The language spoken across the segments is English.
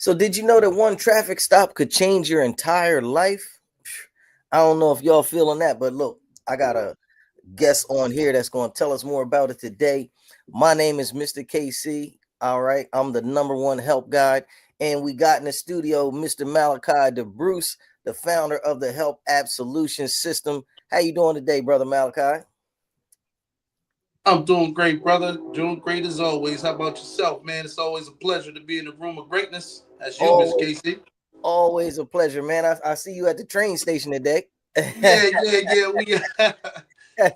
So did you know that one traffic stop could change your entire life? I don't know if y'all feeling that, but look, I got a guest on here that's going to tell us more about it today. My name is Mr. KC. All right, I'm the number one help guide, and we got in the studio Mr. Malachi DeBruce, the founder of the Help App Solution System. How you doing today, brother Malachi? I'm doing great, brother. Doing great as always. How about yourself, man? It's always a pleasure to be in the room of greatness. That's you, Miss Always, Casey. always a pleasure, man. I see you at the train station today. Yeah. We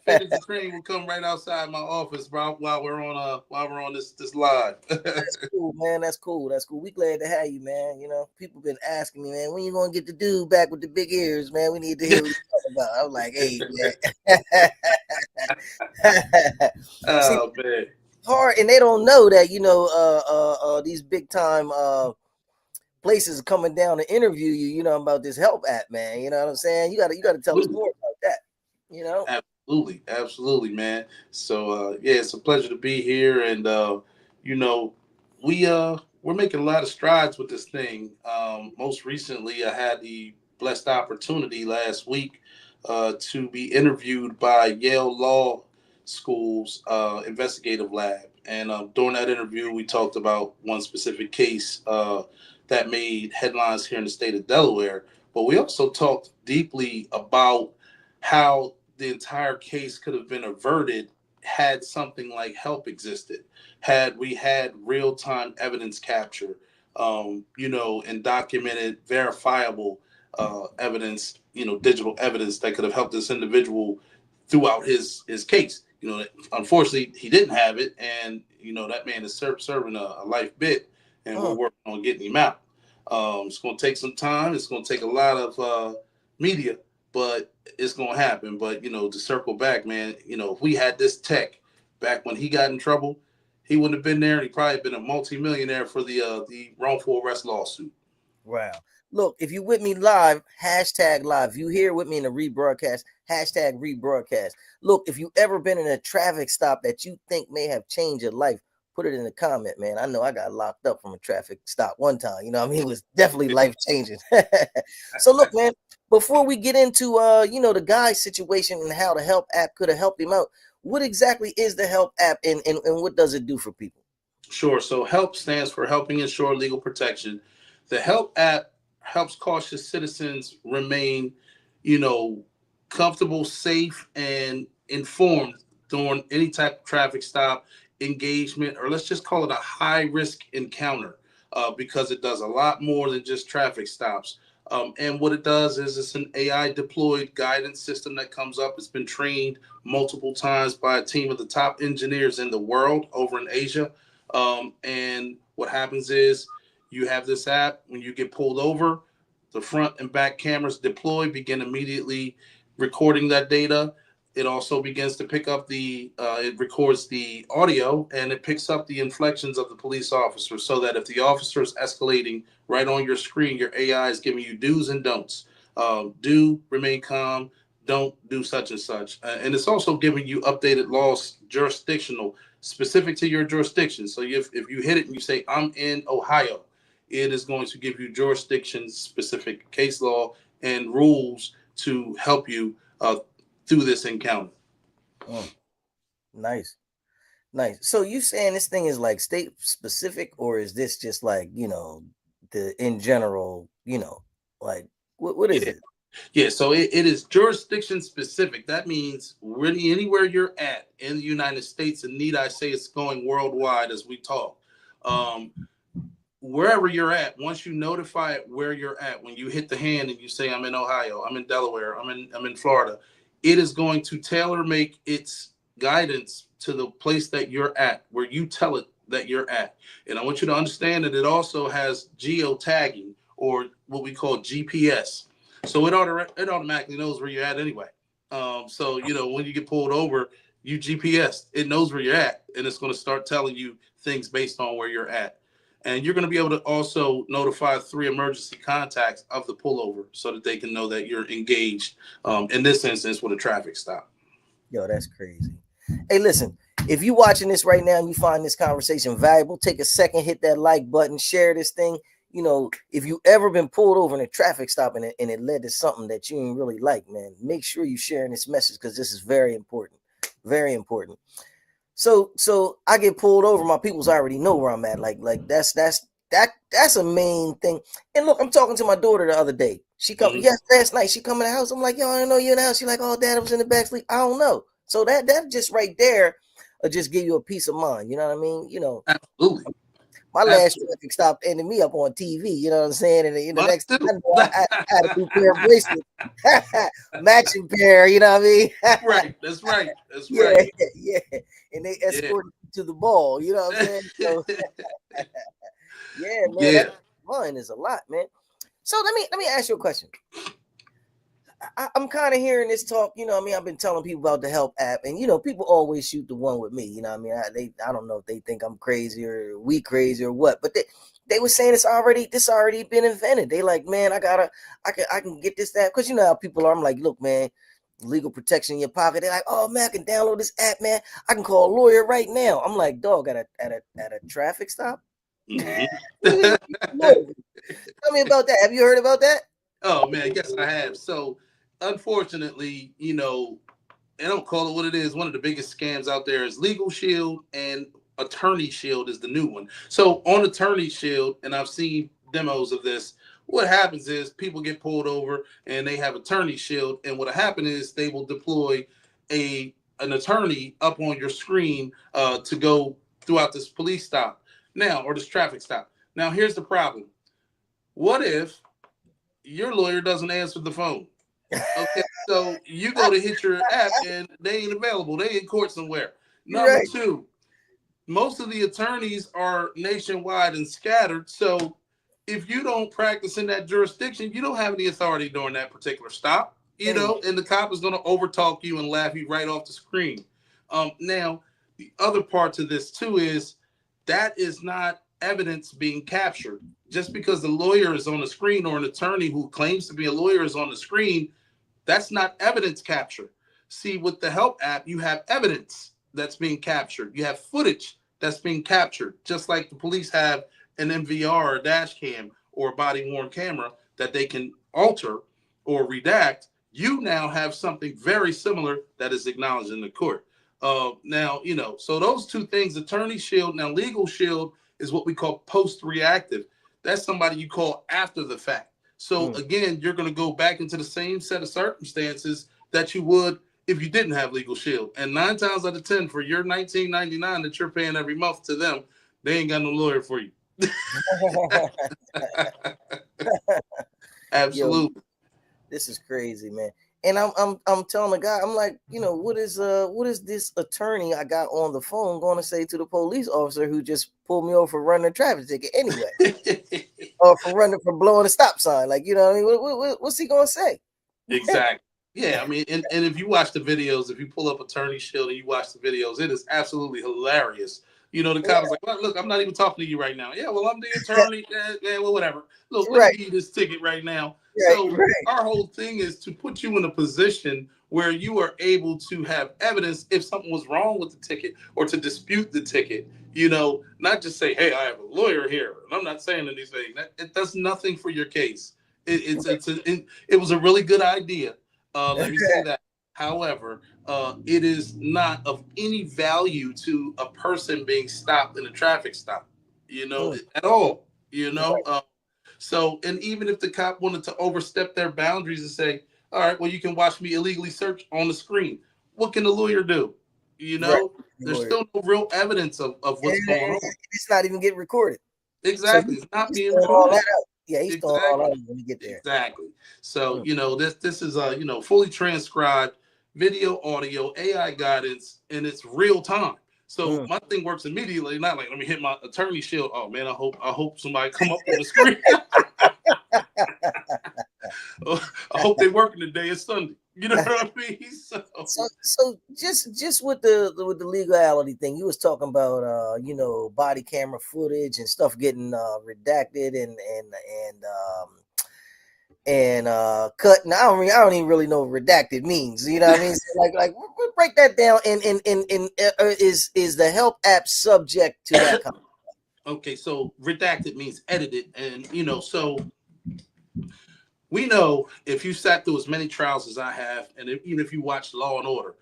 Finish the train will come right outside my office, bro. While we're on this live. That's cool, man. That's cool. That's cool. We glad to have you, man. You know, people been asking me, man, when you gonna get the dude back with the big ears, man? We need to hear what he's talking about. I'm like, hey, man. See, Oh man. hard, and they don't know that, these big time places are coming down to interview you, about this help app, man. You know what I'm saying? You gotta tell us Absolutely. more about that. You know? Absolutely, man. So yeah, it's a pleasure to be here, and you know, we're making a lot of strides with this thing. Most recently, I had the blessed opportunity last week to be interviewed by Yale Law School's investigative lab, and during that interview, we talked about one specific case that made headlines here in the state of Delaware. But we also talked deeply about how the entire case could have been averted had something like help existed, had we had real time evidence capture, and documented, verifiable evidence, digital evidence that could have helped this individual throughout his case. Unfortunately, he didn't have it, and that man is serving a life bit, and we're Mm, working on getting him out. It's going to take some time. It's going to take a lot of media, but it's gonna happen. But to circle back, man, if we had this tech back when he got in trouble, he wouldn't have been there, and he probably been a multimillionaire for the wrongful arrest lawsuit. wow. Look, if you with me live, hashtag live. If you here with me in the rebroadcast, hashtag rebroadcast. Look, if you ever been in a traffic stop that you think may have changed your life, put it in the comment, man. I know I got locked up from a traffic stop one time. You know what I mean? It was definitely life changing. So look, man, before we get into the guy's situation and how the help app could have helped him out, what exactly is the help app and what does it do for people? Sure. So HELP stands for Helping Ensure Legal Protection. The HELP app helps cautious citizens remain, you know, comfortable, safe, and informed during any type of traffic stop, engagement, or let's just call it a high risk encounter, because it does a lot more than just traffic stops. And what it does is it's an AI deployed guidance system that comes up. It's been trained multiple times by a team of the top engineers in the world over in Asia. And what happens is you have this app. When you get pulled over, the front and back cameras deploy, begin immediately recording that data. It also begins to pick up it records the audio, and it picks up the inflections of the police officer, so that if the officer is escalating right on your screen, your AI is giving you do's and don'ts. Do remain calm, don't do such and such. And it's also giving you updated laws, jurisdictional, specific to your jurisdiction. So if you hit it and you say, I'm in Ohio, it is going to give you jurisdiction specific case law and rules to help you through this encounter. Mm, nice. Nice. So you saying this thing is like state specific, or is this just like, the in general, like what is Yeah. it? Yeah, so it is jurisdiction specific. That means really anywhere you're at in the United States, and need I say it's going worldwide as we talk. Um, Wherever you're at, once you notify it where you're at, when you hit the hand and you say, I'm in Ohio, I'm in Delaware, I'm in Florida, it is going to tailor make its guidance to the place that you're at, where you tell it that you're at. And I want you to understand that it also has geo tagging, or what we call GPS. So it automatically knows where you're at anyway. So when you get pulled over, you GPS, it knows where you're at, and it's going to start telling you things based on where you're at. And you're going to be able to also notify 3 emergency contacts of the pullover, so that they can know that you're engaged, in this instance, with a traffic stop. Yo, that's crazy. Hey, listen, if you watching this right now and you find this conversation valuable, take a second, hit that like button, share this thing. if you ever been pulled over in a traffic stop and it led to something that you didn't really like, man, make sure you sharing this message because this is very important. Very important. So I get pulled over. My people's already know where I'm at. Like that's a main thing. And look, I'm talking to my daughter the other day. She come Mhm. yes last night. She come in the house. I'm like, yo, I don't know you in the house. She like, oh, dad, I was in the back sleep. I don't know. So that just right there, just give you a peace of mind. You know what I mean? Absolutely. My last Absolutely. traffic stop ended me up on TV. You know what I'm saying? And the Mine next thing I too. know, I had a new pair of bracelets, matching pair. You know what I mean? Right. That's right. That's Yeah, right. yeah. And they Yeah. escorted me to the ball. You know what I'm saying? So yeah, man, that Yeah. fun is a lot, man. So let me ask you a question. I'm kind of hearing this talk. You know what I mean? I've been telling people about the Help app, and people always shoot the one with me. You know what I mean? I don't know if they think I'm crazy or we crazy or what, but they were saying this already been invented. They like, man, I can get this that because you know how people are. I'm like, look, man, legal protection in your pocket. They're like, oh man, I can download this app, man. I can call a lawyer right now. I'm like, dog, at a traffic stop. Mhm. Tell me about that. Have you heard about that? Oh man, yes I have. So unfortunately, I don't call it what it is. One of the biggest scams out there is Legal Shield, and Attorney Shield is the new one. So on Attorney Shield, and I've seen demos of this, what happens is people get pulled over and they have Attorney Shield, and what happen is they will deploy an attorney up on your screen to go throughout this police stop now or this traffic stop. Now here's the problem. What if your lawyer doesn't answer the phone? Okay, so you go to hit your app and they ain't available. They in court somewhere. You're Number right. two, most of the attorneys are nationwide and scattered. So if you don't practice in that jurisdiction, you don't have any authority during that particular stop. Hey, And the cop is going to overtalk you and laugh you right off the screen. Now, the other part to this too is that is not evidence being captured. Just because the lawyer is on the screen or an attorney who claims to be a lawyer is on the screen, that's not evidence capture. See, with the Help app, you have evidence that's being captured. You have footage that's being captured, just like the police have an MVR or a dash cam or a body worn camera that they can alter or redact. You now have something very similar that is acknowledged in the court. Now, so those two things, Attorney Shield, now Legal Shield is what we call post reactive. That's somebody you call after the fact. So mm, again, you're going to go back into the same set of circumstances that you would if you didn't have Legal Shield. And 9 times out of 10, for your 19.99 that you're paying every month to them, they ain't got no lawyer for you. yo, Absolutely. this is crazy, man. And I'm telling the guy, I'm like, what is this attorney I got on the phone going to say to the police officer who just pulled me over for running a traffic ticket anyway, or for blowing a stop sign? Like, you know what I mean? What's he gonna say? Exactly. Yeah, I mean, and if you watch the videos, if you pull up Attorney Shield and you watch the videos, it is absolutely hilarious. The cop is like, well, look, I'm not even talking to you right now. Yeah, well, I'm the attorney. Well, whatever. Look, let me Right, give you this ticket right now. right, So right. our whole thing is to put you in a position where you are able to have evidence if something was wrong with the ticket or to dispute the ticket. Not just say, hey, I have a lawyer here and I'm not saying anything. It does nothing for your case. It was a really good idea. Let me say that. However, it is not of any value to a person being stopped in a traffic stop, Mm, at all. right, So, and even if the cop wanted to overstep their boundaries and say, all right, well, you can watch me illegally search on the screen, what can the lawyer do? right. There's Lawyer. still no real evidence of what's going And on. it's not even getting recorded. So Exactly. It's not he's being throwing all that recorded. out. Yeah, he's throwing all that Exactly. out when we get there. Exactly. So, Mm, this is fully transcribed video, audio, AI guidance, and it's real time. So mm. my thing works immediately. Not like let me hit my Attorney Shield. Oh man, I hope somebody come up on the screen. I hope they working today. It's Sunday. You know what I mean? So So just with the legality thing, you was talking about body camera footage and stuff getting redacted and cut. And I don't even really know what redacted means. You know what I mean? So like we'll break that down. And is the Help app subject to that kind? Okay, so redacted means edited, and so we know if you sat through as many trials as I have, and even if you watch Law and Order,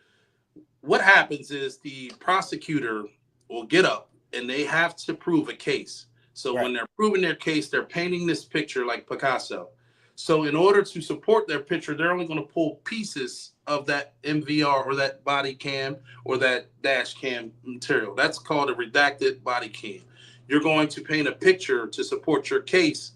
what happens is the prosecutor will get up and they have to prove a case. So Right. when they're proving their case, they're painting this picture like Picasso. So in order to support their picture, they're only going to pull pieces of that MVR or that body cam or that dash cam material. That's called a redacted body cam. You're going to paint a picture to support your case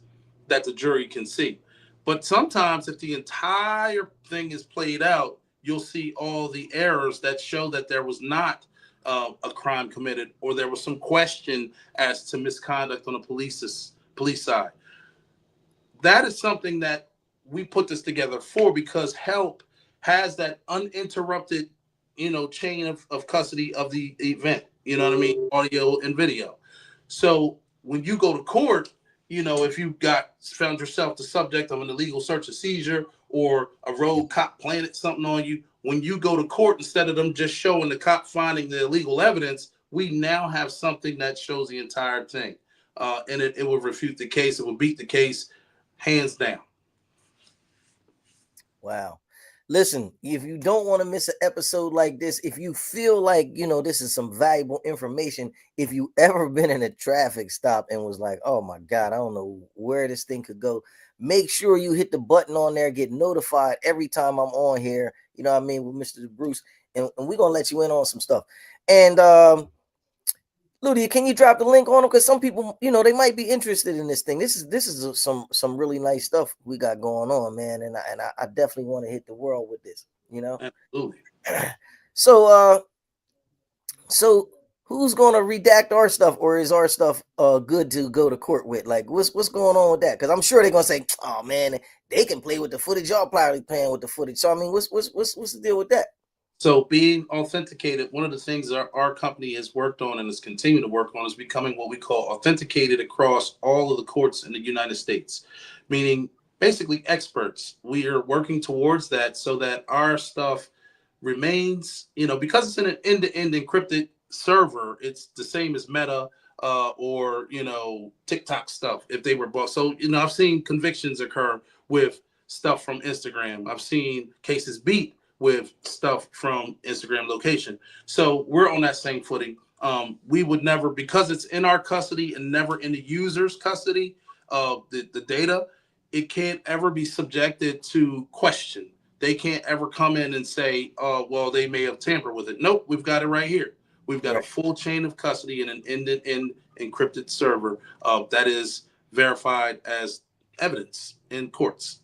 that the jury can see. But sometimes if the entire thing is played out, you'll see all the errors that show that there was not a crime committed or there was some question as to misconduct on the police side. That is something that we put this together for because help has that uninterrupted, chain of custody of the event. You know what I mean? Audio and video. So when you go to court, if you got found yourself the subject of an illegal search or seizure or a rogue cop planted something on you, when you go to court, instead of them just showing the cop finding the illegal evidence, we now have something that shows the entire thing. And it will refute the case. It will beat the case hands down. Wow. Listen, if you don't want to miss an episode like this, if you feel like, this is some valuable information, if you ever been in a traffic stop and was like, oh my God, I don't know where this thing could go, make sure you hit the button on there, get notified every time I'm on here, what I mean, with Mr. Bruce, and we're going to let you in on some stuff. And Ludia, can you drop the link on them? Because some people, they might be interested in this thing. This is some really nice stuff we got going on, man. And I definitely want to hit the world with this. Absolutely. So so who's gonna redact our stuff, or is our stuff good to go to court with? Like, what's going on with that? Because I'm sure they're gonna say, oh man, they can play with the footage. Y'all probably playing with the footage. So I mean, what's the deal with that? So being authenticated, one of the things our company has worked on and is continuing to work on is becoming what we call authenticated across all of the courts in the United States, meaning basically experts. We are working towards that so that our stuff remains, because it's in an end-to-end encrypted server, it's the same as Meta or, TikTok stuff if they were bought. So, I've seen convictions occur with stuff from Instagram. I've seen cases beat with stuff from Instagram location. So we're on that same footing. We would never, because it's in our custody and never in the user's custody of the data, it can't ever be subjected to question. They can't ever come in and say, oh, well, they may have tampered with it. Nope, we've got it right here. We've got a Right. full chain of custody and an end-to-end encrypted server that is verified as evidence in courts.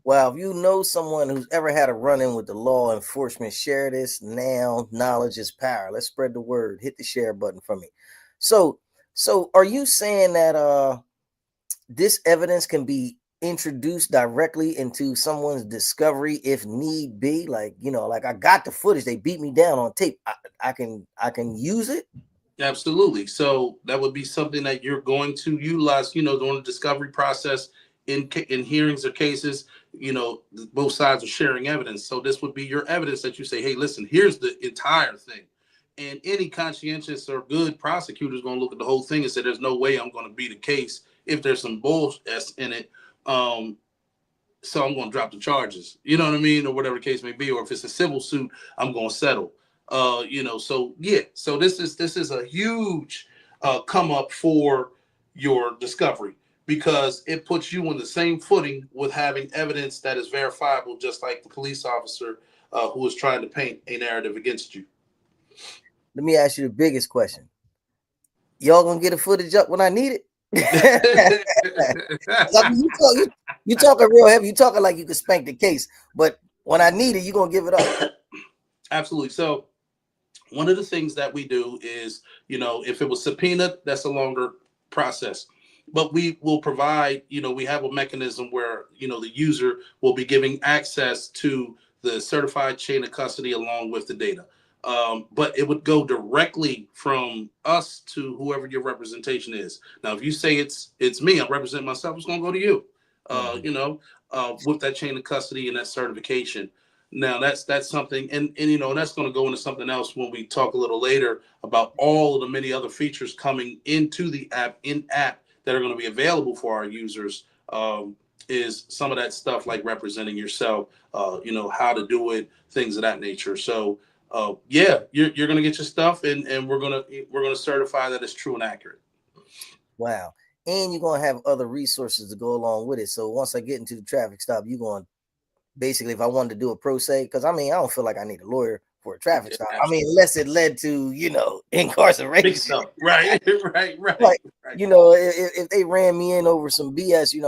Well, if you know someone who's ever had a run in with the law enforcement, share this now. Knowledge is power. Let's spread the word. Hit the share button for me. So, so are you saying that this evidence can be introduced directly into someone's discovery if need be? Like, like I got the footage, they beat me down on tape. I can use it. Absolutely. So that would be something that you're going to utilize, during the discovery process in hearings or cases. Both sides are sharing evidence. So this would be your evidence that you say, hey, listen, here's the entire thing. And any conscientious or good prosecutor is going to look at the whole thing and say, there's no way I'm going to beat a case if there's some bullshit in it. So I'm going to drop the charges, you know what I mean, or whatever the case may be. Or if it's a civil suit, I'm going to settle. So yeah, so this is a huge come up for your discovery because it puts you on the same footing with having evidence that is verifiable, just like the police officer who is trying to paint a narrative against you. Let me ask you the biggest question. Y'all gonna get the footage up when I need it? I mean, you talking real heavy. You talking like you could spank the case, but when I need it, you gonna give it up. Absolutely. So one of the things that we do is, if it was subpoenaed, that's a longer process. But we will provide, we have a mechanism where, the user will be giving access to the certified chain of custody along with the data. But it would go directly from us to whoever your representation is. Now, if you say it's me, I'm representing myself, it's going to go to you, Mhm. with that chain of custody and that certification. Now that's something, and you know that's going to go into something else when we talk a little later about all of the many other features coming into the app that are going to be available for our users. Is some of that stuff like representing yourself, you know, how to do it, things of that nature. So yeah, you're going to get your stuff, and we're gonna certify that it's true and accurate. Wow. And you're gonna have other resources to go along with it. So once I get into the traffic stop, you're going basically, if I wanted to do a pro se, because I mean, I don't feel like I need a lawyer for a traffic Yeah, stop. I mean, absolutely. unless it led to, Big incarceration. stuff, right? Right, right, Like, right. if they ran me in over some BS, you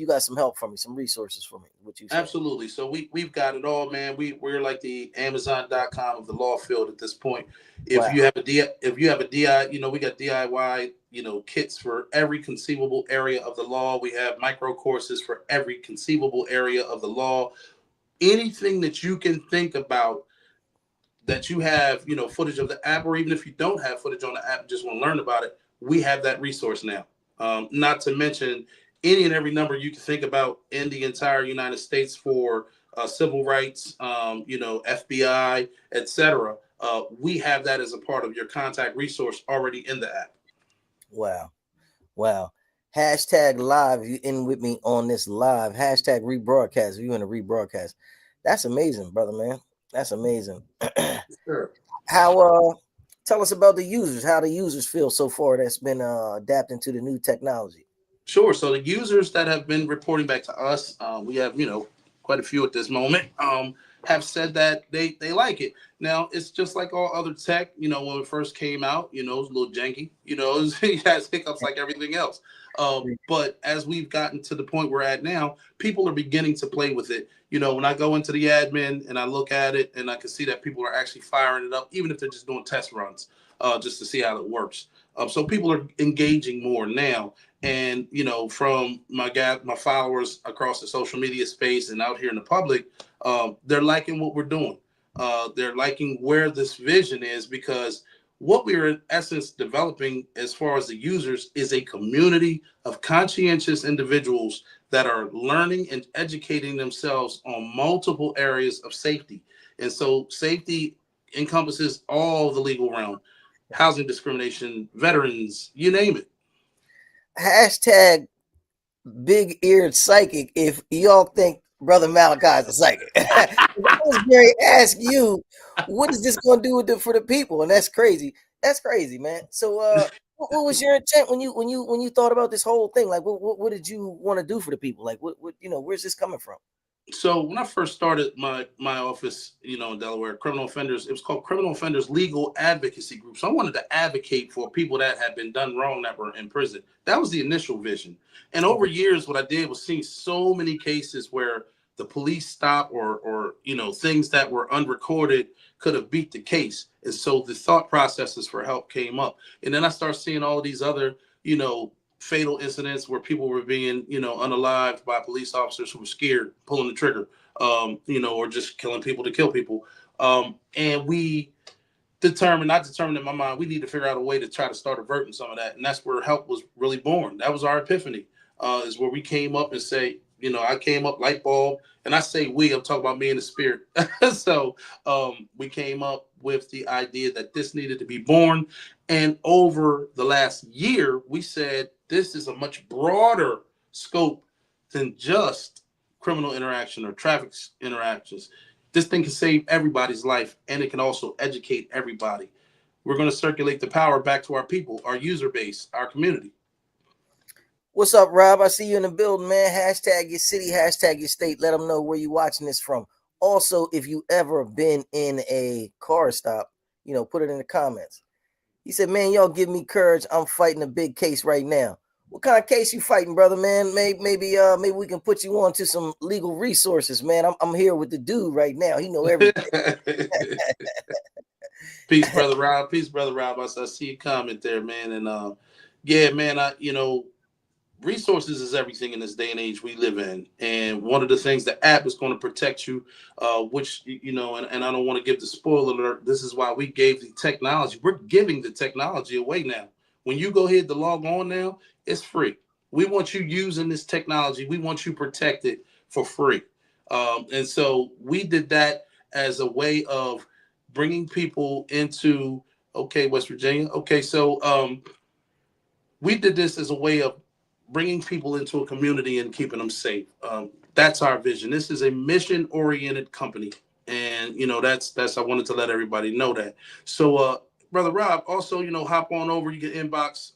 got some help for me, some resources for me. What you saying? Absolutely. So we've got it all, man. We're like the Amazon.com of the law field at this point. If Wow, you have a DI, you know, we got DIY, you know, kits for every conceivable area of the law. We have micro courses for every conceivable area of the law. Anything that you can think about that you have, you know, footage of the app, or even if you don't have footage on the app, just want to learn about it, we have that resource now. Not to mention any and every number you can think about in the entire United States for civil rights, you know, FBI, etc. We have that as a part of your contact resource already in the app. wow, wow. Hashtag live. You in with me on this live? Hashtag rebroadcast. You in a rebroadcast? That's amazing, brother, man. That's amazing. Sure. How tell us about the users, how the users feel so far that's been adapting to the new technology. Sure. So the users that have been reporting back to us, we have, you know, quite a few at this moment, have said that they like it. Now it's just like all other tech. You know, when it first came out, you know, it was a little janky. You know, it has hiccups like everything else. But as we've gotten to the point we're at now, people are beginning to play with it. You know, when I go into the admin and I look at it, and I can see that people are actually firing it up, even if they're just doing test runs, just to see how it works. So people are engaging more now, and you know, from my followers across the social media space and out here in the public, they're liking what we're doing. They're liking where this vision is, because what we're in essence developing as far as the users is a community of conscientious individuals that are learning and educating themselves on multiple areas of safety. And so safety encompasses all the legal realm: housing discrimination, veterans, you name it. Hashtag big eared psychic if y'all think Brother Malachi is a psychic. I was going to ask you, what is this going to do with for the people? And that's crazy. That's crazy, man. So, what was your intent when you thought about this whole thing? Like, what did you want to do for the people? Like, where's this coming from? So when I first started my office, you know, in Delaware, criminal offenders, it was called Criminal Offenders Legal Advocacy Group. So I wanted to advocate for people that had been done wrong, that were in prison. That was the initial vision. And over Okay. years, what I did was seeing so many cases where the police stop, or you know, things that were unrecorded could have beat the case. And so the thought processes for help came up. And then I started seeing all these other, you know, fatal incidents where people were being, you know, unalived by police officers who were scared, pulling the trigger, you know, or just killing people to kill people. And we not determined in my mind, we need to figure out a way to try to start averting some of that. And that's where help was really born. That was our epiphany, is where we came up and say, you know, I came up light bulb, and I say we, I'm talking about me and the spirit. So we came up with the idea that this needed to be born. And over the last year, we said this is a much broader scope than just criminal interaction or traffic interactions. This thing can save everybody's life, and it can also educate everybody. We're going to circulate the power back to our people, our user base, our community. What's up, Rob? I see you in the building, man. Hashtag your city, hashtag your state. Let them know where you watching this from. Also, if you ever been in a car stop, put it in the comments. He said, "Man, y'all give me courage. I'm fighting a big case right now. What kind of case you fighting, brother, man? Maybe we can put you on to some legal resources, man. I'm here with the dude right now. He know everything." Peace, brother Rob. Peace, brother Rob. I see your comment there, man. And yeah, man, resources is everything in this day and age we live in. And one of the things the app is going to protect you, which, you know, and I don't want to give the spoiler alert. This is why we gave the technology. We're giving the technology away now. When you go ahead to log on now, it's free. We want you using this technology. We want you protected for free. And so we did that as a way of bringing people into, okay, West Virginia. Okay, so we did this as a way of bringing people into a community and keeping them safe. That's our vision. This is a mission oriented company, and that's I wanted to let everybody know that. So, brother Rob, also hop on over. You can inbox.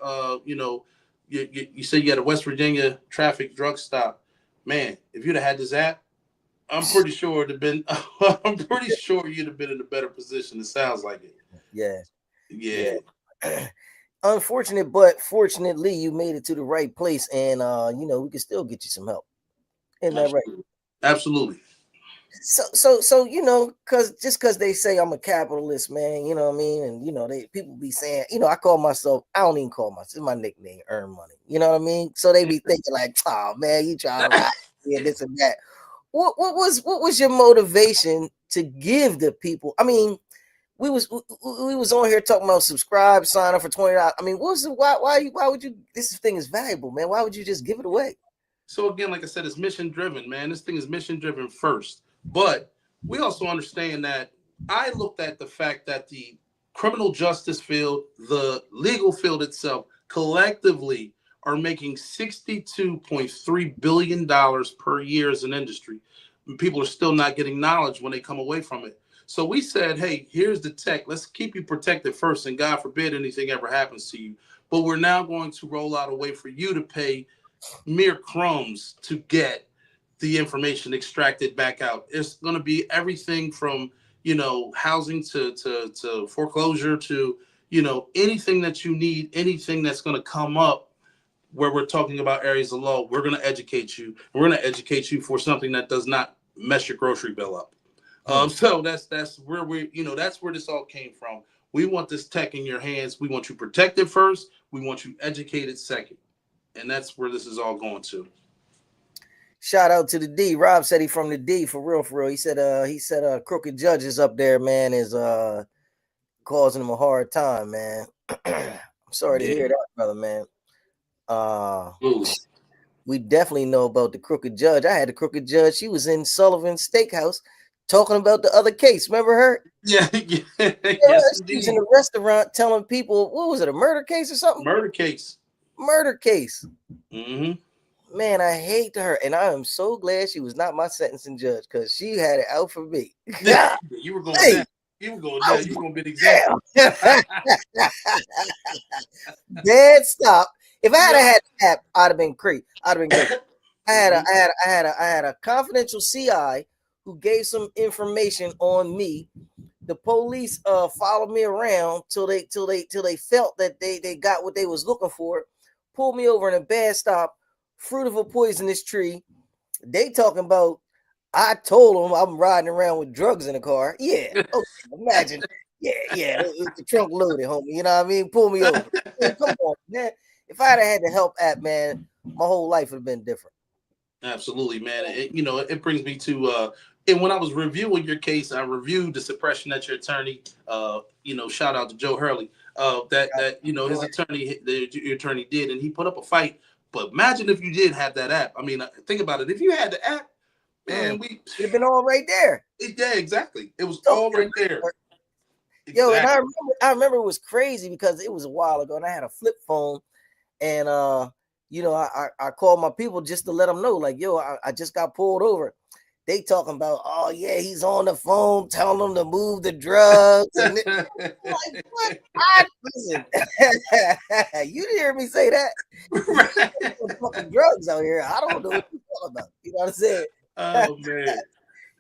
You said you had a West Virginia traffic drug stop. Man, if you'd have had this app, I'm pretty sure it'd have been. I'm pretty sure you'd have been in a better position. It sounds like it. Yeah, Yeah. yeah. Unfortunate, but fortunately, you made it to the right place, and we can still get you some help. Isn't that right? Absolutely. Absolutely. So because they say I'm a capitalist, man, you know what I mean, and they people be saying, I call myself, I don't even call myself, it's my nickname, Earn Money, you know what I mean. So they be thinking like, oh man, you trying to ride here, this and that. What was your motivation to give the people? I mean, we was on here talking about subscribe, sign up for $20. I mean, why would you? This thing is valuable, man. Why would you just give it away? So again, like I said, it's mission driven, man. This thing is mission driven first. But we also understand that I looked at the fact that the criminal justice field, the legal field itself, collectively are making $62.3 billion per year as an industry. And people are still not getting knowledge when they come away from it. So we said, hey, here's the tech. Let's keep you protected first, and God forbid anything ever happens to you. But we're now going to roll out a way for you to pay mere crumbs to get the information extracted back out. It's going to be everything from housing to foreclosure to anything that you need, anything that's going to come up where we're talking about areas of law. We're going to educate you. We're going to educate you for something that does not mess your grocery bill up. So that's where that's where this all came from. We want this tech in your hands. We want you protected first. We want you educated second, and that's where this is all going to. Shout out to the D. Rob said he from the D, for real, for real. He said crooked judges up there, man, is causing him a hard time, man. I'm sorry to hear Yeah, that, brother, man. Uh absolutely. we definitely know about the crooked judge. I had a crooked judge. She was in Sullivan's Steakhouse talking about the other case. Remember her? Yeah, yeah, Yeah, yes, she was in indeed. the restaurant telling people, what was it, a murder case or something? Murder case. Murder case. Mm-hmm. Man, I hate her, and I am so glad she was not my sentencing judge because she had it out for me. God, You were going hey, down. You were going I down. was You were going to be the example. damn. Dead stop. If I had Yep. had the app, I'd have been great. I'd have been great. Mm-hmm. I had a confidential CI who gave some information on me. The police followed me around till they felt that they got what they was looking for. Pulled me over in a bad stop, fruit of a poisonous tree. They talking about I told them I'm riding around with drugs in the car. Yeah. Okay. Imagine. Yeah, yeah. The trunk loaded, homie. You know what I mean? Pull me over. Man, come on, man. If I had the help app, man, my whole life would have been different. Absolutely, man. It brings me to and when I was reviewing your case, I reviewed the suppression that your attorney, shout out to Joe Hurley, that his attorney, your attorney did, and he put up a fight. But imagine if you did have that app. I mean, think about it. If you had the app, man, It'd have been all right there. yeah, exactly. It was So, all right there. yo, and Exactly. I remember it was crazy because it was a while ago, and I had a flip phone, and I called my people just to let them know, like, yo, I just got pulled over. They talking about, oh yeah, he's on the phone telling them to move the drugs, and like, what? Listen, you didn't hear me say that. You fucking drugs out here. I don't know what you're talking about. You know what I'm saying? Oh man.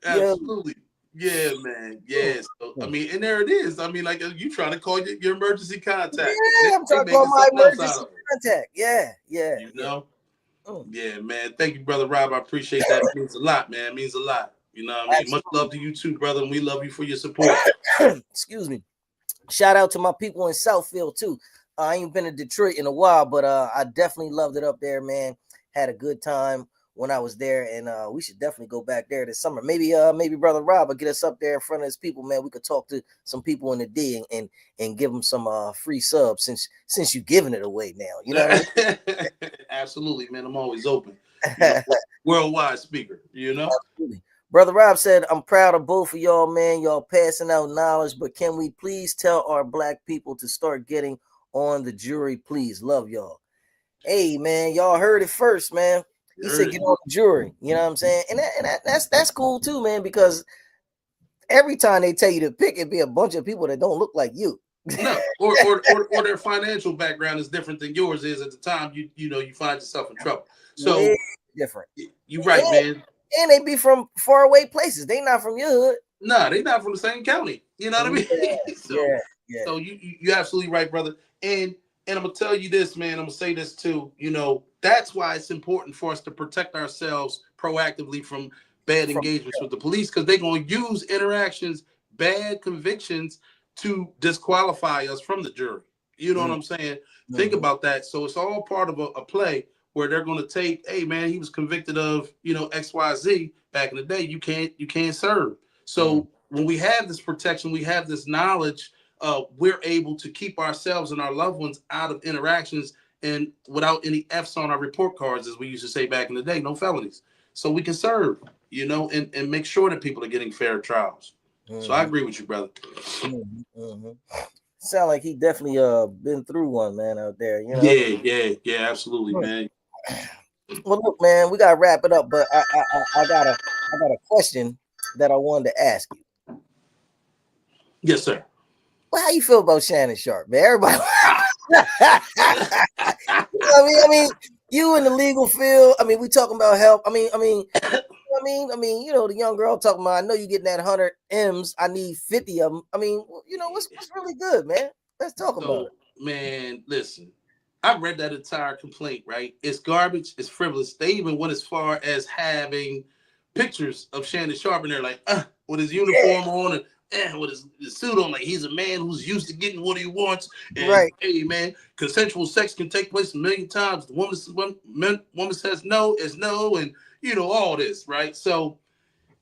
Yo, Absolutely. Yeah, man. Yeah. So I mean, and there it is. I mean, like you trying to call your emergency contact. yeah, I'm They trying to call making my something else out emergency of it. contact. Yeah, yeah, You yeah. know? Mm, Yeah, man. Thank you, brother Rob. I appreciate that. It means a lot, man. It means a lot. You know what I mean? Much love to you too, brother, and we love you for your support. absolutely. Excuse me. Shout out to my people in Southfield too. I ain't been to Detroit in a while, but I definitely loved it up there, man. Had a good time when I was there, and we should definitely go back there this summer. Maybe brother Rob will get us up there in front of his people, man. We could talk to some people in the D and give them some free subs since you giving it away now. You know what Absolutely, man. I'm always open. I mean? Worldwide speaker, Absolutely. Brother Rob said, I'm proud of both of y'all, man. Y'all passing out knowledge, but can we please tell our black people to start getting on the jury, please? Love y'all. Hey, man, y'all heard it first, man. You He heard said it. get on the jury. You know what I'm saying? That's cool too, man, because every time they tell you to pick, it be a bunch of people that don't look like you. No, or their financial background is different than yours is at the time you find yourself in trouble. Way So different. you're right, And, man. and they be from far away places. They not from your hood. Nah, they not from the same county. You know what I Yeah, mean? so yeah, yeah. so you're absolutely right, brother. And I'm gonna tell you this, man. I'm gonna say this too. That's why it's important for us to protect ourselves proactively from bad From engagements with the police, because they're gonna use interactions, bad convictions to disqualify us from the jury. You know what mm, I'm saying? Think mhm, about that. So it's all part of a play where they're going to take, hey man, he was convicted of XYZ back in the day. You can't serve. mm, So when we have this protection, we have this knowledge. We're able to keep ourselves and our loved ones out of interactions and without any F's on our report cards, as we used to say back in the day, no felonies. So we can serve, and make sure that people are getting fair trials. So I mhm, agree with you, brother. mhm. Sound like he definitely been through one, man, out there. Yeah, yeah, yeah, absolutely, Hmm. man. Well, look, man, we gotta wrap it up, but I got a question that I wanted to ask you. Yes, sir. Well, how you feel about Shannon Sharp, man? Everybody. Ah. I mean, you in the legal field. I mean, we talking about help. The young girl talking about. I know you getting that 100 M's. I need 50 of them. I mean, what's really good, man? Let's talk about So, man, listen, I read that entire complaint, right? It's garbage, it's frivolous. They even went as far as having pictures of Shannon Sharp in there, like, with his it. uniform on and with his suit on, like he's a man who's used to getting what he wants. Yeah, And right. hey, man, consensual sex can take place a million times. The woman says no is no, and all this, right? So,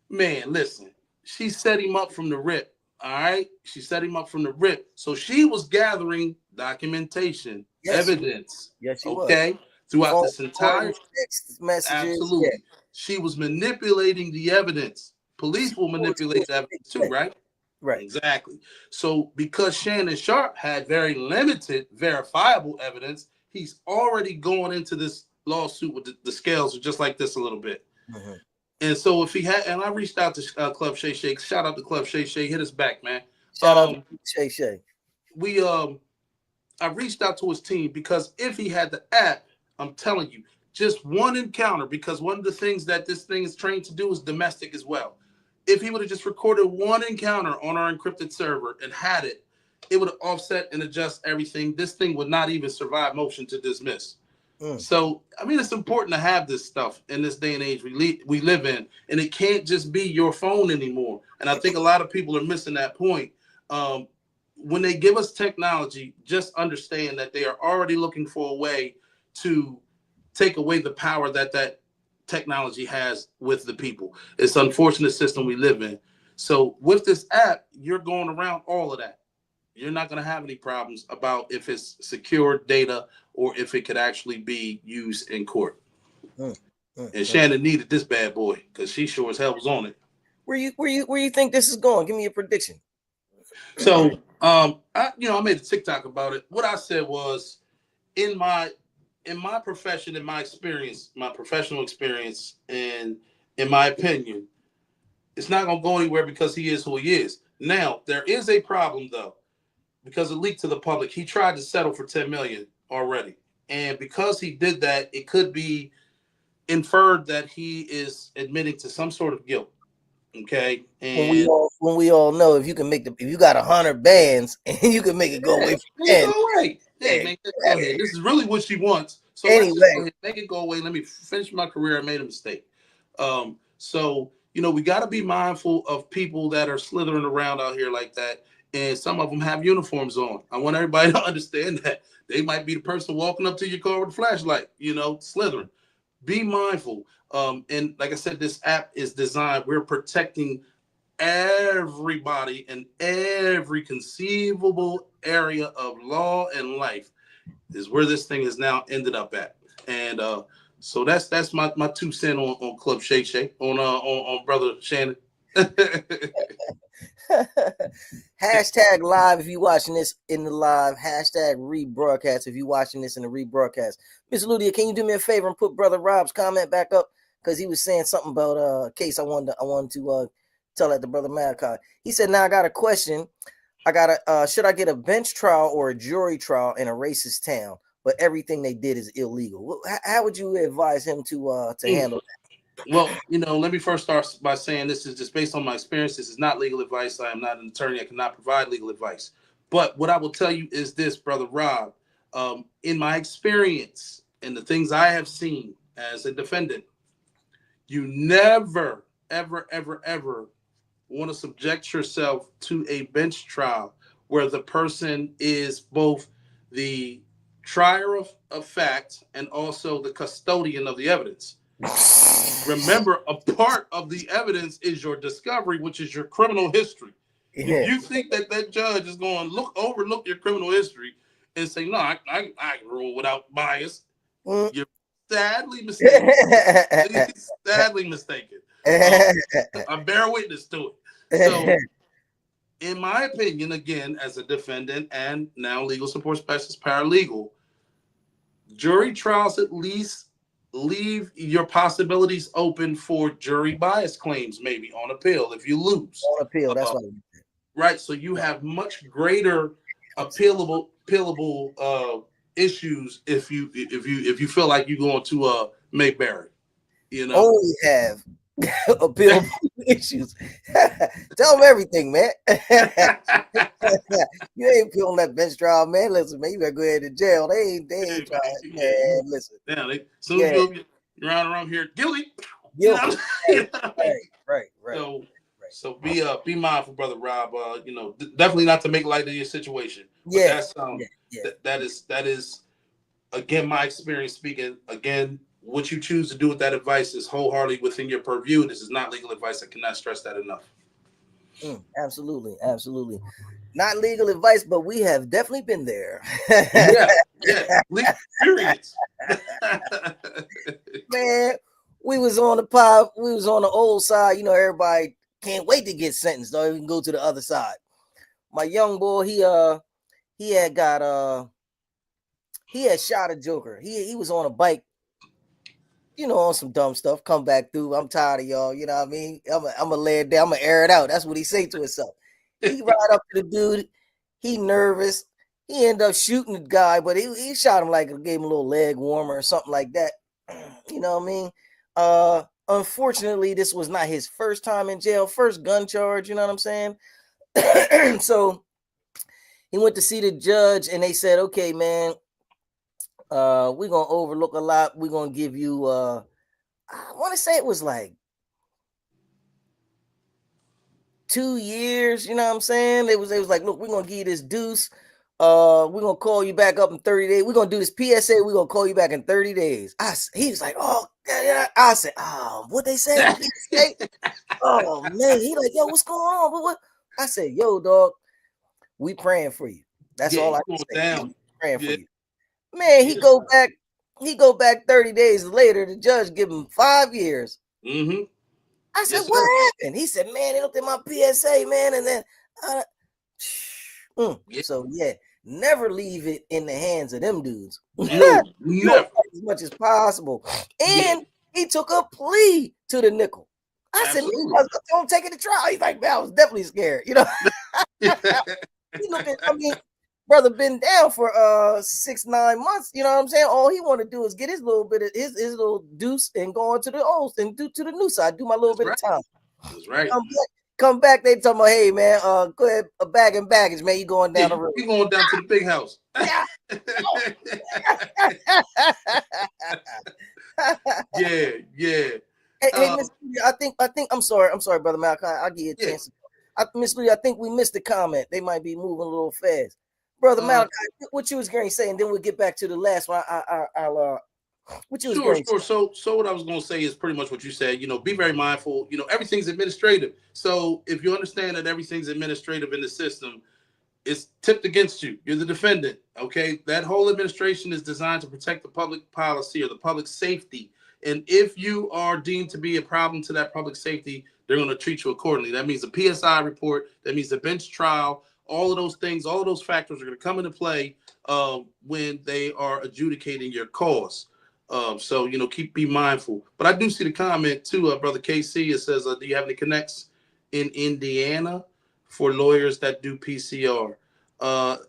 man, listen, she set him up from the rip. All right. She set him up from the rip. So she was gathering documentation, Yes, evidence, yes, she was. okay, throughout Phone this recordings, entire. text messages. Yeah, Absolutely. She was manipulating the evidence. she Police will was manipulate the evidence too, exactly. right? Right. Exactly. So because Shannon Sharp had very limited verifiable evidence, he's already going into this lawsuit with the scales are just like this a little bit. Mm-hmm. And so if he had, and I reached out to Club Shay Shay, shout out to Club Shay Shay, hit us back, man. Shout out to Um, Shay Shay. we I reached out to his team because if he had the app, I'm telling you, just one encounter, because one of the things that this thing is trained to do is domestic as well. If he would have just recorded one encounter on our encrypted server and had it, it would have offset and adjust everything. This thing would not even survive motion to dismiss. Mm. So, I mean, it's important to have this stuff in this day and age we live in, and it can't just be your phone anymore. And I think a lot of people are missing that point. Um, when they give us technology, just understand that they are already looking for a way to take away the power that technology has with the people. It's an unfortunate system we live in. So, with this app, you're going around all of that. You're not going to have any problems about if it's secure data or if it could actually be used in court. Mm. Mm. And Mm. Shannon needed this bad boy because she sure as hell was on it. Where you think this is going? Give me a prediction. So, I made a TikTok about it. What I said was, in my profession, in my experience, my professional experience, and in my opinion, it's not going to go anywhere because he is who he is. Now, there is a problem though, because it leaked to the public. He tried to settle for 10 million already. And because he did that, it could be inferred that he is admitting to some sort of guilt. Okay. And When we all know if you got 100 bands and you can make it go yeah, away for make it 10. go away. Yeah, Yeah, make it go ahead. This is really what she wants. So let's just go anyway, ahead, make it go away. Let me finish my career. I made a mistake. So we got to be mindful of people that are slithering around out here like that. And some of them have uniforms on. I want everybody to understand that they might be the person walking up to your car with a flashlight, slithering. Be mindful. And like I said, this app is designed. We're protecting everybody in every conceivable area of law and life is where this thing has now ended up at. And So that's my 2 cent on Club Shay Shay on brother Shannon. Hashtag live if you watching this in the live. Hashtag rebroadcast if you watching this in the rebroadcast. Miss Ludia, can you do me a favor and put Brother Rob's comment back up? Because he was saying something about a case I wanted to tell that to Brother Malachi. He said, now I got a question. Should I get a bench trial or a jury trial in a racist town? But everything they did is illegal. How would you advise him to handle Well, let me first start by saying this is just based on my experience. This is not legal advice. I am not an attorney. I cannot provide legal advice. But what I will tell you is this, Brother Rob. In my experience and the things I have seen as a defendant, you never, ever, ever, ever want to subject yourself to a bench trial where the person is both the trier of fact and also the custodian of the evidence. that? Remember, a part of the evidence is your discovery, which is your criminal history. If Yeah. you think that judge is going to overlook your criminal history and say, no, I can rule without bias, Mm. you're sadly mistaken. Sadly mistaken. Um, I bear witness to it. So, in my opinion, again, as a defendant and now legal support specialist paralegal, jury trials at least leave your possibilities open for jury bias claims, maybe on appeal if you lose. On appeal, that's Uh, why. right, so you have much greater appealable issues if you feel like you're going to Mayberry, you know. Only have appeal issues. Tell them everything, man. You ain't peeling that bench trial, man. Listen, man, you gotta go ahead to jail. They ain't trying, Yeah, man. Listen, yeah. As soon as yeah, you're around here, guilty. You know, guilty. you Right, know what I mean? right, right, right, So right. so be mindful, brother Rob. Definitely not to make light of your situation, but Yeah, that's yeah, yeah. that is again my experience speaking. Again, what you choose to do with that advice is wholeheartedly within your purview. This is not legal advice. I cannot stress that enough. Absolutely, absolutely. Not legal advice, but we have definitely been there. Yeah, yeah. Legal experience. Man, we was on the pod, we was on the old side. Everybody can't wait to get sentenced, or we can go to the other side. My young boy, he had got he had shot a joker. He was on a bike, on some dumb stuff. Come back through. I'm tired of y'all. You know what I mean? I'm gonna lay it down. I'm gonna air it out. That's what he say to himself. He ride up to the dude. He nervous. He ended up shooting the guy, but he shot him like gave him a little leg warmer or something like that. You know what I mean? Unfortunately, this was not his first time in jail, first gun charge. You know what I'm saying? So he went to see the judge, and they said, "Okay, man, we're gonna overlook a lot. We're gonna give you I want to say it was like 2 years, you know what I'm saying? It was like, look, we're gonna give you this deuce. We're gonna call you back up in 30 days. We're gonna do this PSA, we're gonna call you back in 30 days. He was like, oh, yeah. I said, oh, what they say? PSA? Oh man, he like, yo, what's going on? What? I said, yo, dog, we praying for you. That's Yeah, all I you can going say. We down. praying for Yeah, you. Man, he yeah. go back 30 days later. The judge give him 5 years. Mm-hmm. I said, Yes, what sir. happened? He said, man, they looked at my PSA, man, and then uh, Yeah. so yeah, never leave it in the hands of them dudes. No, You gonna never. fight as much as possible. Yeah, And he took a plea to the nickel. I said, man, absolutely. don't take it to trial. He's like, man, I was definitely scared. He looked at, I mean, brother been down for 6-9 months. You know what I'm saying? All he want to do is get his little bit of his little deuce and go on to the old and do to the new side, do my little That's bit of right. time. That's right. Come back, they talking about, hey man, go ahead, a bag and baggage, man. You going Yeah, down the road. you going down to the big house. Yeah. Yeah, yeah. Hey, Uh, Miss Lee, I think I'm sorry, brother Malcolm. I'll give you a yeah. chance. Miss Lee, I think we missed the comment. They might be moving a little fast. Brother Uh, Malachi, what you was going to say, and then we'll get back to the last one. I'll what you was Sure, going to say. sure. So what I was going to say is pretty much what you said. Be very mindful. Everything's administrative. So if you understand that everything's administrative in the system, it's tipped against you. You're the defendant. Okay, that whole administration is designed to protect the public policy or the public safety. And if you are deemed to be a problem to that public safety, they're going to treat you accordingly. That means the PSI report. That means the bench trial. All of those things, all of those factors are going to come into play when they are adjudicating your cause. So be mindful. But I do see the comment too, brother KC. It says, "Do you have any connects in Indiana for lawyers that do PCR?"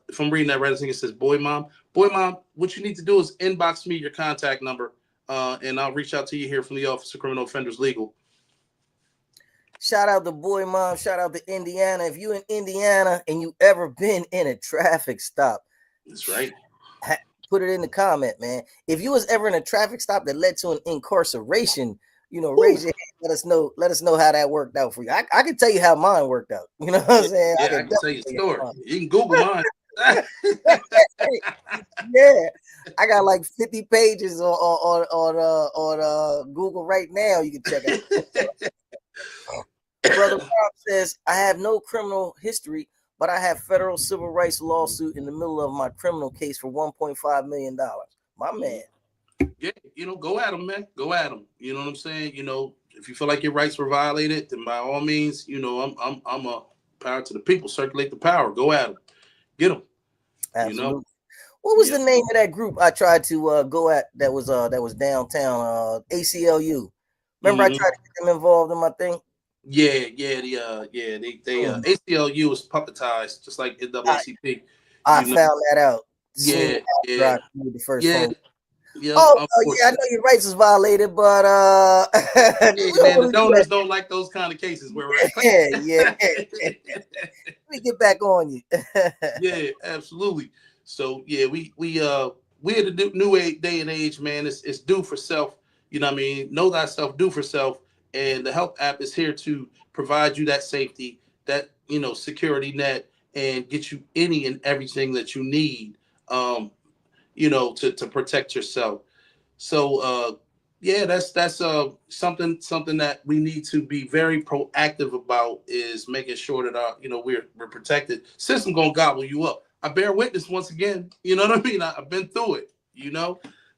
If I'm reading that right, I think it says boy mom, what you need to do is inbox me your contact number, and I'll reach out to you here from the Office of Criminal Offenders Legal. Shout out to boy mom. Shout out to Indiana. If you in Indiana and you ever been in a traffic stop, that's right. Put it in the comment, man. If you was ever in a traffic stop that led to an incarceration, raise your hand. Let us know how that worked out for you. I can tell you how mine worked out. You know what I'm saying? Yeah, I can tell you a story. You can Google mine. Yeah, I got like 50 pages on Google right now. You can check out. Brother Rob says, I have no criminal history, but I have federal civil rights lawsuit in the middle of my criminal case for $1.5 million. My man. Yeah, go at them, man. Go at them. You know what I'm saying? If you feel like your rights were violated, then by all means, I'm a power to the people. Circulate the power. Go at them. Get them. Absolutely. What was the name of that group I tried to go at that was downtown? ACLU. Remember, I tried to get them involved in my thing. Yeah, ACLU was puppetized just like NAACP. I found that out. Yeah. The first phone. Yeah, I know your rights was violated, but hey, man, the donors don't like those kind of cases where yeah. Let me get back on you. Yeah, absolutely. So yeah, we at a new day and age, man. It's do for self. You know what I mean? Know thyself, do for self. And the H.E.L.P app is here to provide you that safety, that security net, and get you any and everything that you need. To protect yourself. So yeah, that's something that we need to be very proactive about, is making sure that we're protected. System gonna gobble you up. I bear witness once again. You know what I mean? I've been through it.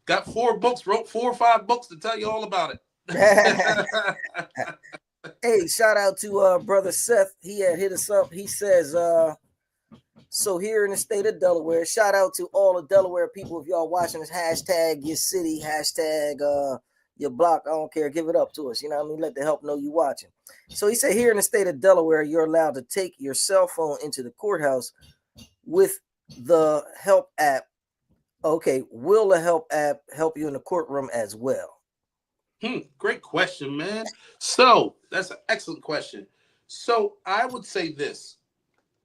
Got 4 books, wrote 4 or 5 books to tell you all about it. Hey, shout out to brother Seth. He had hit us up. He says, so here in the state of Delaware, shout out to all the Delaware people. If y'all watching this, hashtag your city, hashtag your block. I don't care. Give it up to us. You know what I mean? Let the help know you watching. So he said, here in the state of Delaware, you're allowed to take your cell phone into the courthouse with the H.E.L.P app. Okay, will the H.E.L.P app help you in the courtroom as well? Great question, man. So that's an excellent question. So I would say this.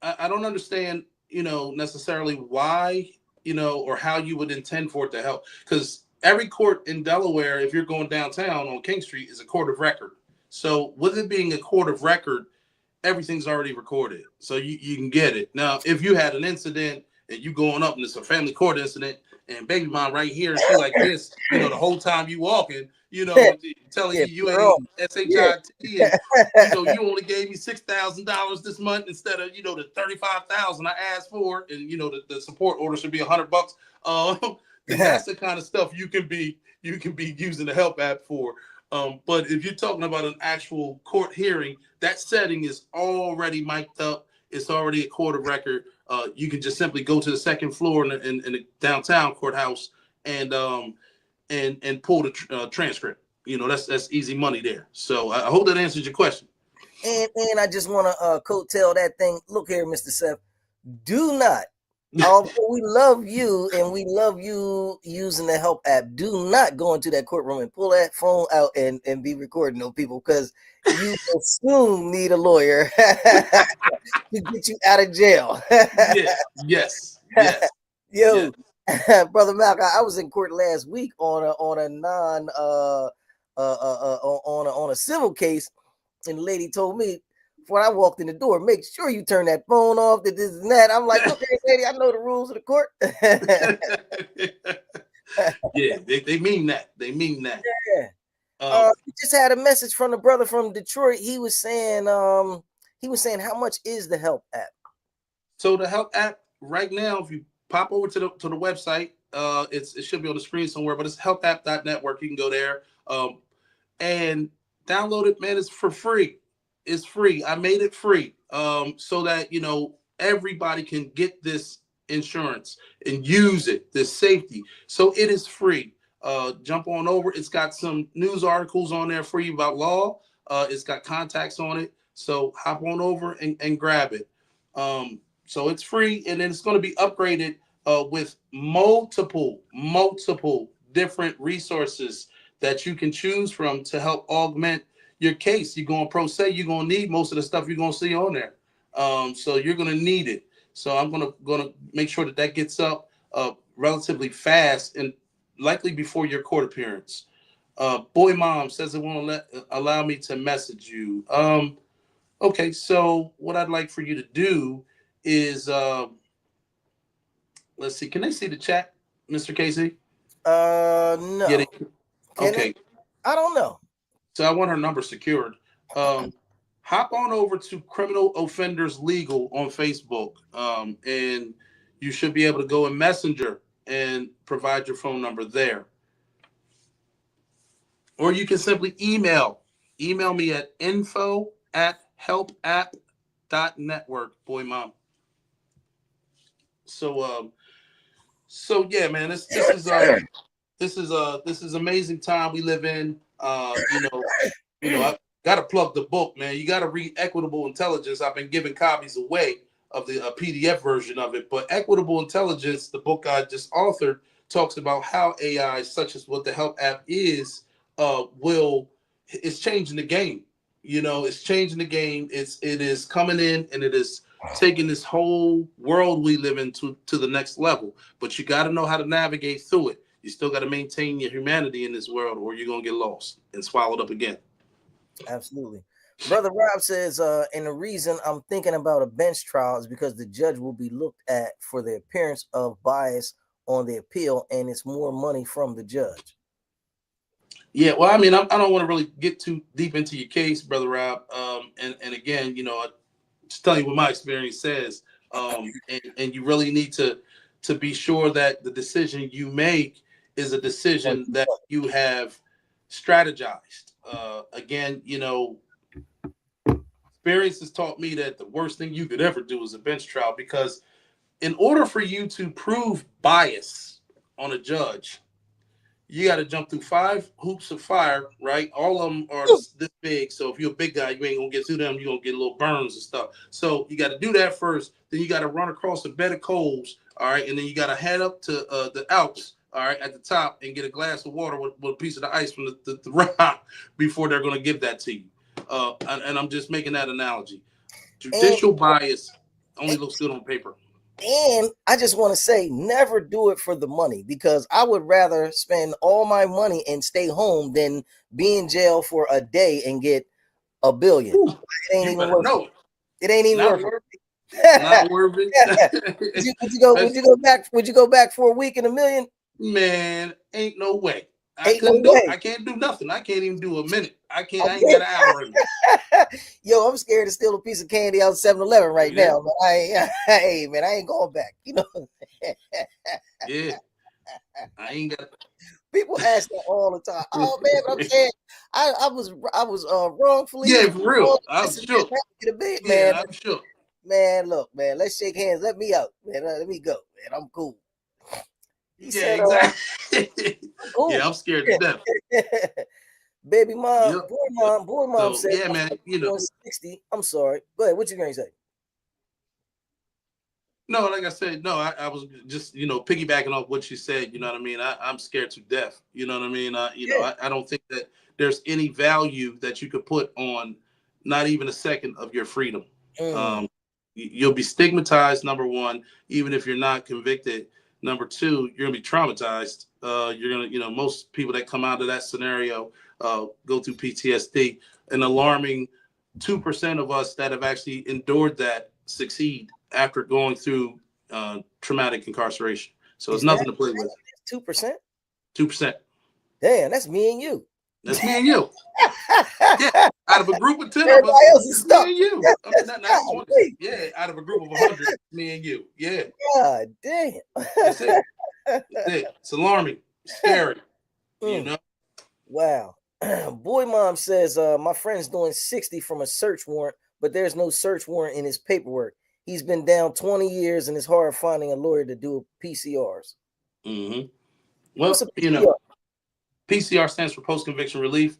I don't understand, necessarily why, or how you would intend for it to help. Because every court in Delaware, if you're going downtown on King Street, is a court of record. So with it being a court of record, everything's already recorded. So you can get it. Now, if you had an incident and you going up and it's a family court incident and baby mom right here, she like this, the whole time you walking, telling you ain't SHIT and you only gave me $6,000 this month instead of the $35,000 I asked for, and the support order should be $100. Then that's the kind of stuff you can be using the H.E.L.P app for. But if you're talking about an actual court hearing, that setting is already mic'd up. It's already a court of record. You can just simply go to the second floor in the downtown courthouse and pull the transcript. That's easy money there. So I hope that answers your question. And I just want to coattail that thing. Look here, Mr. Seth. Do not, although we love you and we love you using the H.E.L.P app, do not go into that courtroom and pull that phone out and be recording those people, because you will soon need a lawyer to get you out of jail. Yes. Yo, brother Malcolm, I was in court last week on a non on a civil case, and the lady told me when I walked in the door, make sure you turn that phone off, that this and that. I'm like, okay, lady, I know the rules of the court. Yeah, they mean that. They mean that. Yeah. We just had a message from the brother from Detroit. He was saying, how much is the H.E.L.P app? So the Help app right now, if you pop over to the website, it should be on the screen somewhere, but it's helpapp.network. You can go there. And download it, man. It's for free. It's free. I made it free, so that everybody can get this insurance and use it, this safety. So it is free. Jump on over. It's got some news articles on there for you about law. It's got contacts on it. So hop on over and grab it. So it's free, and then it's going to be upgraded with multiple different resources that you can choose from to help augment your case. You're going pro se, you're going to need most of the stuff you're going to see on there. So you're going to need it. So I'm going to make sure that gets up relatively fast and likely before your court appearance. Boy Mom says it won't allow me to message you. Okay, so what I'd like for you to do is, let's see, can they see the chat, Mr. Casey? No. Yeah, okay. I don't know. So I want her number secured. Hop on over to Criminal Offenders Legal on Facebook, and you should be able to go in Messenger and provide your phone number there. Or you can simply email me at info@helpapp.network. Boy Mom. So yeah, man, this is amazing time we live in. I gotta plug the book, man. You gotta read Equitable Intelligence. I've been giving copies away of the PDF version of it, but Equitable Intelligence, the book I just authored, talks about how AI, such as what the Help app is, it's changing the game. It's changing the game. It is coming in, and it is taking this whole world we live in to the next level. But you got to know how to navigate through it. You still got to maintain your humanity in this world, or you're gonna get lost and swallowed up again. Absolutely. Brother Rob says, and the reason I'm thinking about a bench trial is because the judge will be looked at for the appearance of bias on the appeal, and it's more money from the judge. Yeah, well, I mean, I don't want to really get too deep into your case, Brother Rob. And again, just telling you what my experience says. And you really need to be sure that the decision you make is a decision that you have strategized. Again, experience has taught me that the worst thing you could ever do is a bench trial, because in order for you to prove bias on a judge, you got to jump through 5 hoops of fire, right? All of them are this big. So if you're a big guy, you ain't going to get through them. You're going to get little burns and stuff. So you got to do that first. Then you got to run across a bed of coals, all right? And then you got to head up to the Alps, all right, at the top, and get a glass of water with a piece of the ice from the rock before they're going to give that to you. And I'm just making that analogy. Judicial bias only looks good on paper. And I just want to say, never do it for the money, because I would rather spend all my money and stay home than be in jail for a day and get $1 billion. Ooh, it ain't even worth it. It ain't even worth it. Not worth it. Would you go back for a week and $1 million? Man, ain't no way. I can't do nothing. I can't even do a minute. I ain't got an hour in there. Yo, I'm scared to steal a piece of candy out of 7-Eleven right now. But I ain't going back. Yeah. I ain't got. People ask that all the time. Oh man, but I'm saying I was wrongfully. Yeah, for real. I'm shook. Man, I'm shook. Man, look, man, let's shake hands. Let me out, man. Let me go, man. I'm cool. He said, exactly. Cool. Yeah, I'm scared to death. Baby mom, boy mom said, yeah, man, 60. I'm sorry. Go ahead. What you gonna say? No, like I said, no, I was just, piggybacking off what you said. You know what I mean? I'm scared to death. You know what I mean? I don't think that there's any value that you could put on not even a second of your freedom. You'll be stigmatized, number one, even if you're not convicted. Number two, you're gonna be traumatized. You're gonna, most people that come out of that scenario go through PTSD. An alarming 2% of us that have actually endured that succeed after going through traumatic incarceration. So it's nothing to play with. 2%? 2%. Damn, that's me and you. That's me and you. Yeah, out of a group of 10 of us, Everybody else is it's me stuck. and you. I mean, not 20. Golly. Yeah, out of a group of 100, me and you. Yeah, God damn. that's it. That's it. It's alarming, scary. You Mm, know. wow. Boy mom says my friend's doing 60 from a search warrant, but there's no search warrant in his paperwork. He's been down 20 years and it's hard finding a lawyer to do PCRs. Mm-hmm. What's Well, a PCR? PCR stands for post conviction relief.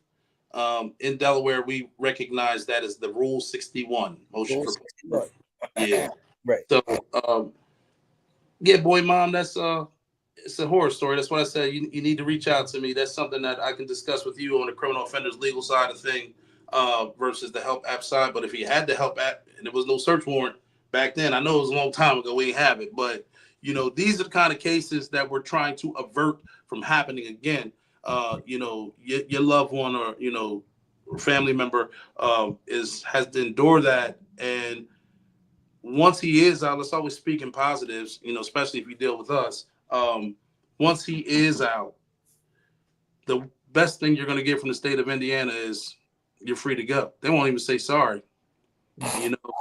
In Delaware, we recognize that as the Rule 61 motion Rule for 61. yeah. Right. So, yeah, boy, mom, that's it's a horror story. That's why I said you need to reach out to me. That's something that I can discuss with you on the criminal offenders legal side of thing, versus the Help app side. But if he had the Help app and there was no search warrant back then, I know it was a long time ago. We ain't have it, but these are the kind of cases that we're trying to avert from happening again. Your loved one or family member has to endure that, and once he is out, let's always speak in positives, especially if you deal with us. Once he is out, the best thing you're going to get from the state of Indiana is you're free to go. They won't even say sorry,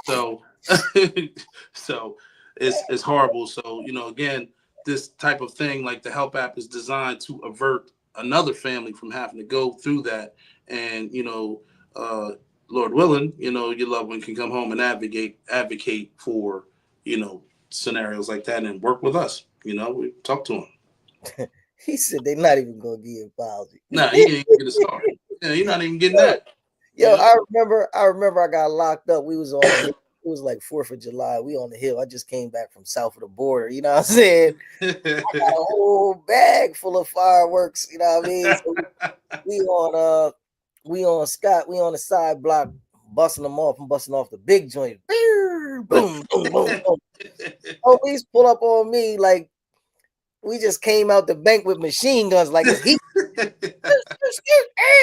So, so it's horrible. So, again, this type of thing, like the Help app, is designed to avert another family from having to go through that. And, Lord willing, your loved one can come home and advocate for, scenarios like that and work with us. We talk to them. He said they're not even gonna give an apology. Nah, he ain't get a start. Yeah, you're not even getting that. Yo, I remember I got locked up. We was on the hill. It was like 4th of July. We on the hill. I just came back from south of the border. You know what I'm saying? I got a whole bag full of fireworks. You know what I mean? So we on Scott. We on the side block, busting them off and busting off the big joint. Boom, boom, boom, boom. Police pull up on me like we just came out the bank with machine guns. Like it's heat. And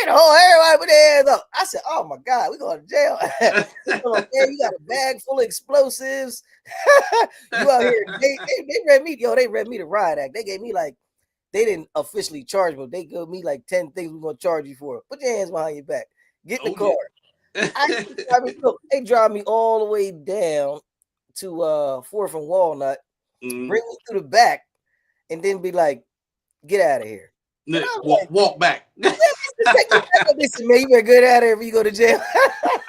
everybody put their hands up. I said, "Oh my God, we going to jail." Man, you got a bag full of explosives. You out here? They read me. Yo, they read me the riot act. They gave me like they didn't officially charge me. But they gave me like 10 things we're gonna charge you for. Put your hands behind your back. Get in the car. Look, they drive me all the way down to 4th and Walnut. Bring me to the back, and then be like, "Get out of here." Walk back. Listen, man, you better get out of here if you go to jail.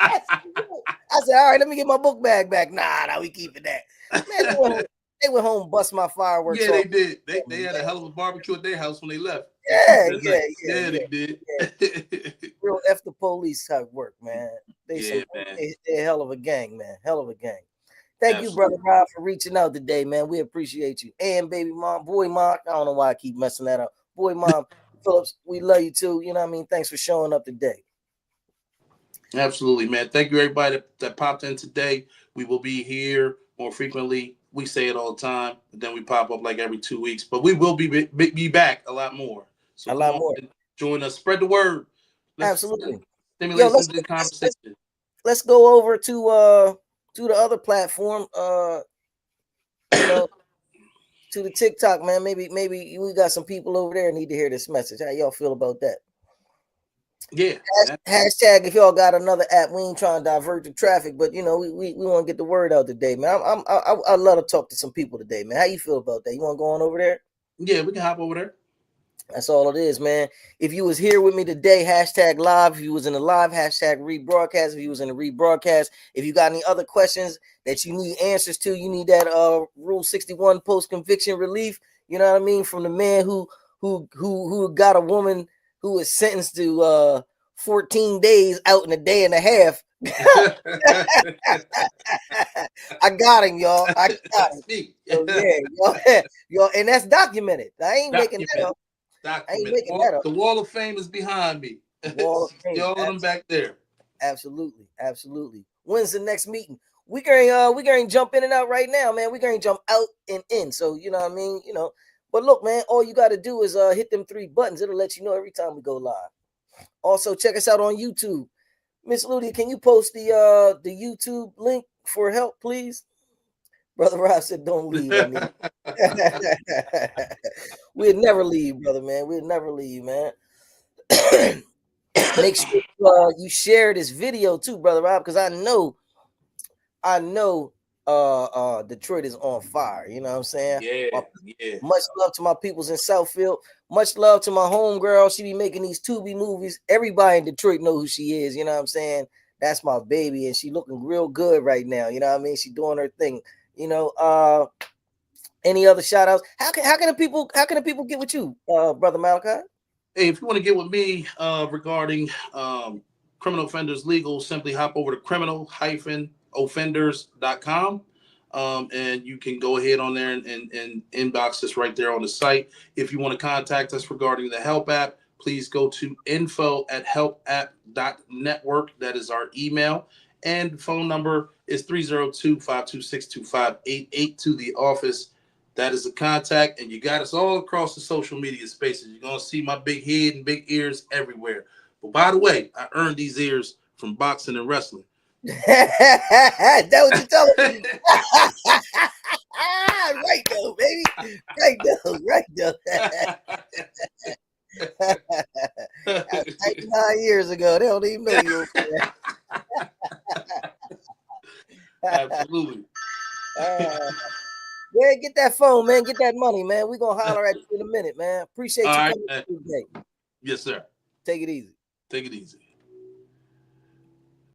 I said, all right, let me get my book bag back. Nah, we keeping that. Man, they went home, bust my fireworks. Yeah, they did. They had a hell of a barbecue at their house when they left. Yeah, they did. Yeah. Real F the police type work, man. They a hell of a gang, man. Hell of a gang. Thank you, Brother Rob, for reaching out today, man. We appreciate you. And baby mom, boy mom, I don't know why I keep messing that up. Boy mom, Phillips, we love you too. You know what I mean? Thanks for showing up today. Absolutely, man. Thank you, everybody that popped in today. We will be here more frequently. We say it all the time, but then we pop up like every 2 weeks. But we will be back a lot more. So come on and join us. Spread the word. Absolutely. Stimulate some good conversation. Let's go over to the other platform. To the TikTok, man. Maybe we got some people over there need to hear this message. How y'all feel about that? Yeah. Hashtag if y'all got another app, we ain't trying to divert the traffic, but we want to get the word out today, man. I'd love to talk to some people today, man. How you feel about that? You want to go on over there? Yeah, we can hop over there. That's all it is, man. If you was here with me today, hashtag live. If you was in the live, hashtag rebroadcast. If you was in the rebroadcast, if you got any other questions that you need answers to, you need that Rule 61 post conviction relief. You know what I mean? From the man who got a woman who is sentenced to 14 days out in a day and a half. I got him, y'all. I got him. So, yeah, y'all, and that's documented. I ain't making that up. The wall of fame is behind me. Wall of fame. Y'all them back there. Absolutely. When's the next meeting? We going jump in and out right now, man. We going jump out and in. So you know what I mean, But look, man, all you got to do is hit them 3 buttons. It'll let you know every time we go live. Also, check us out on YouTube. Miss Ludia, can you post the YouTube link for help, please? Brother Rob said, "Don't leave." I mean, we'd never leave, brother, man. We'd never leave, man. Make sure you share this video too, brother Rob, because I know Detroit is on fire. You know what I'm saying? Yeah, yeah. Much love to my peoples in Southfield. Much love to my homegirl. She be making these Tubi movies. Everybody in Detroit know who she is. You know what I'm saying? That's my baby, and she looking real good right now. You know what I mean? She doing her thing. You know, any other shout outs? How can the people get with you, brother Malachi? Hey, if you want to get with me regarding criminal offenders legal, simply hop over to criminal-offenders.com. And you can go ahead on there and inbox us right there on the site. If you want to contact us regarding the Help app, please go to info@helpapp.network. That is our email. And the phone number is 302-526-2588 to the office. That is the contact, and you got us all across the social media spaces. You're going to see my big head and big ears everywhere. But by the way, I earned these ears from boxing and wrestling. That what you telling me? Right though, baby. Right though. That was 99 years ago. They don't even know you. Absolutely. Yeah, get that phone, man. Get that money, man. We're gonna holler at you in a minute, man. Appreciate All you right. coming today. Yes, sir. Take it easy. Take it easy.